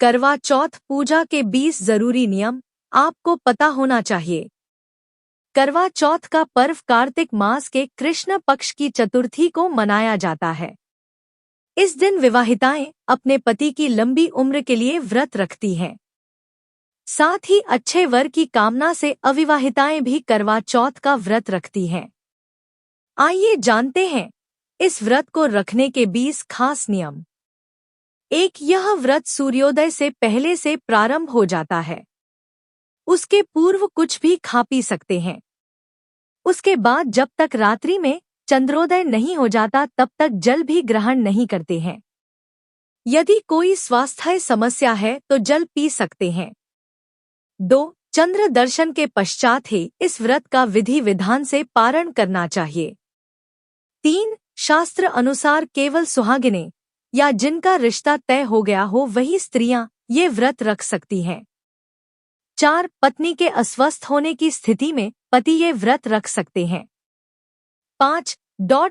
करवा चौथ पूजा के 20 जरूरी नियम आपको पता होना चाहिए। करवा चौथ का पर्व कार्तिक मास के कृष्ण पक्ष की चतुर्थी को मनाया जाता है। इस दिन विवाहिताएं अपने पति की लंबी उम्र के लिए व्रत रखती हैं। साथ ही अच्छे वर की कामना से अविवाहिताएं भी करवा चौथ का व्रत रखती हैं। आइए जानते हैं इस व्रत को रखने के 20 खास नियम। एक, यह व्रत सूर्योदय से पहले से प्रारंभ हो जाता है। उसके पूर्व कुछ भी खा पी सकते हैं। उसके बाद जब तक रात्रि में चंद्रोदय नहीं हो जाता तब तक जल भी ग्रहण नहीं करते हैं। यदि कोई स्वास्थ्य समस्या है तो जल पी सकते हैं। 2, चंद्र दर्शन के पश्चात ही इस व्रत का विधि विधान से पारण करना चाहिए। 3, शास्त्र अनुसार केवल सुहागिनें या जिनका रिश्ता तय हो गया हो वही स्त्रियां ये व्रत रख सकती हैं। 4, पत्नी के अस्वस्थ होने की स्थिति में पति ये व्रत रख सकते हैं। 5,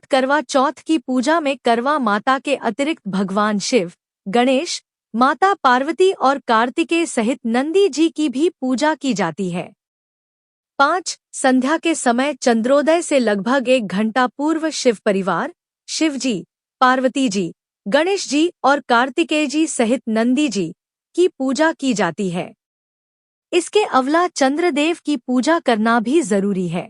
करवा चौथ की पूजा में करवा माता के अतिरिक्त भगवान शिव, गणेश, माता पार्वती और कार्तिकेय सहित नंदी जी की भी पूजा की जाती है। 5, संध्या के समय चंद्रोदय से लगभग 1 घंटा पूर्व शिव परिवार, शिव जी, पार्वती जी, गणेश जी और कार्तिकेय जी सहित नंदी जी की पूजा की जाती है। इसके अवला चंद्रदेव की पूजा करना भी जरूरी है।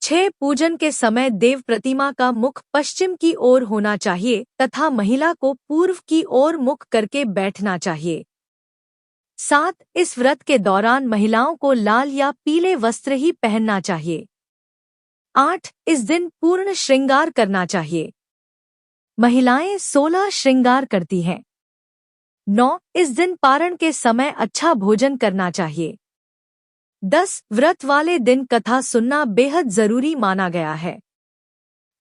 6, पूजन के समय देव प्रतिमा का मुख पश्चिम की ओर होना चाहिए तथा महिला को पूर्व की ओर मुख करके बैठना चाहिए। 7, इस व्रत के दौरान महिलाओं को लाल या पीले वस्त्र ही पहनना चाहिए। 8, इस दिन पूर्ण श्रृंगार करना चाहिए। महिलाएं 16 श्रृंगार करती हैं। 9, इस दिन पारण के समय अच्छा भोजन करना चाहिए। 10, व्रत वाले दिन कथा सुनना बेहद जरूरी माना गया है।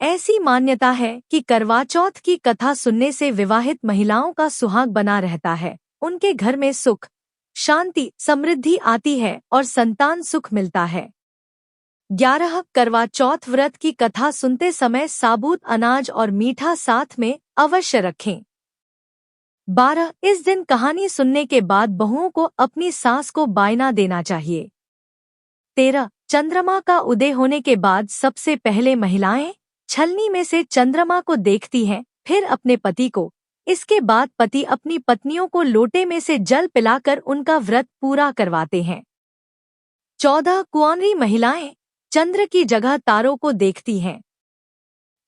ऐसी मान्यता है कि करवा चौथ की कथा सुनने से विवाहित महिलाओं का सुहाग बना रहता है, उनके घर में सुख, शांति, समृद्धि आती है और संतान सुख मिलता है। 11, करवा चौथ व्रत की कथा सुनते समय साबुत अनाज और मीठा साथ में अवश्य रखें। 12, इस दिन कहानी सुनने के बाद बहुओं को अपनी सास को बायना देना चाहिए। 13, चंद्रमा का उदय होने के बाद सबसे पहले महिलाएं छलनी में से चंद्रमा को देखती हैं, फिर अपने पति को। इसके बाद पति अपनी पत्नियों को लोटे में से जल पिलाकर उनका व्रत पूरा करवाते हैं। 14, कुंवारी महिलाएं चंद्र की जगह तारों को देखती हैं।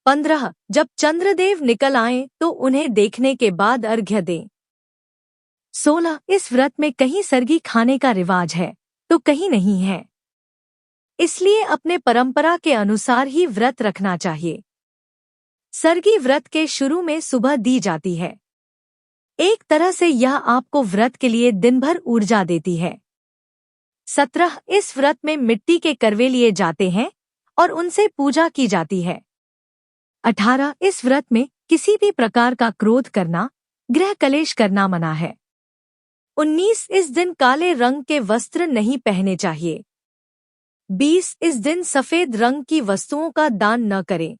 15, जब चंद्रदेव निकल आएं तो उन्हें देखने के बाद अर्घ्य दें। 16, इस व्रत में कहीं सरगी खाने का रिवाज है तो कहीं नहीं है, इसलिए अपने परंपरा के अनुसार ही व्रत रखना चाहिए। सरगी व्रत के शुरू में सुबह दी जाती है। एक तरह से यह आपको व्रत के लिए दिन भर ऊर्जा देती है। 17, इस व्रत में मिट्टी के करवे लिए जाते हैं और उनसे पूजा की जाती है। 18, इस व्रत में किसी भी प्रकार का क्रोध करना, गृह कलेश करना मना है। 19, इस दिन काले रंग के वस्त्र नहीं पहने चाहिए। 20, इस दिन सफेद रंग की वस्तुओं का दान न करें।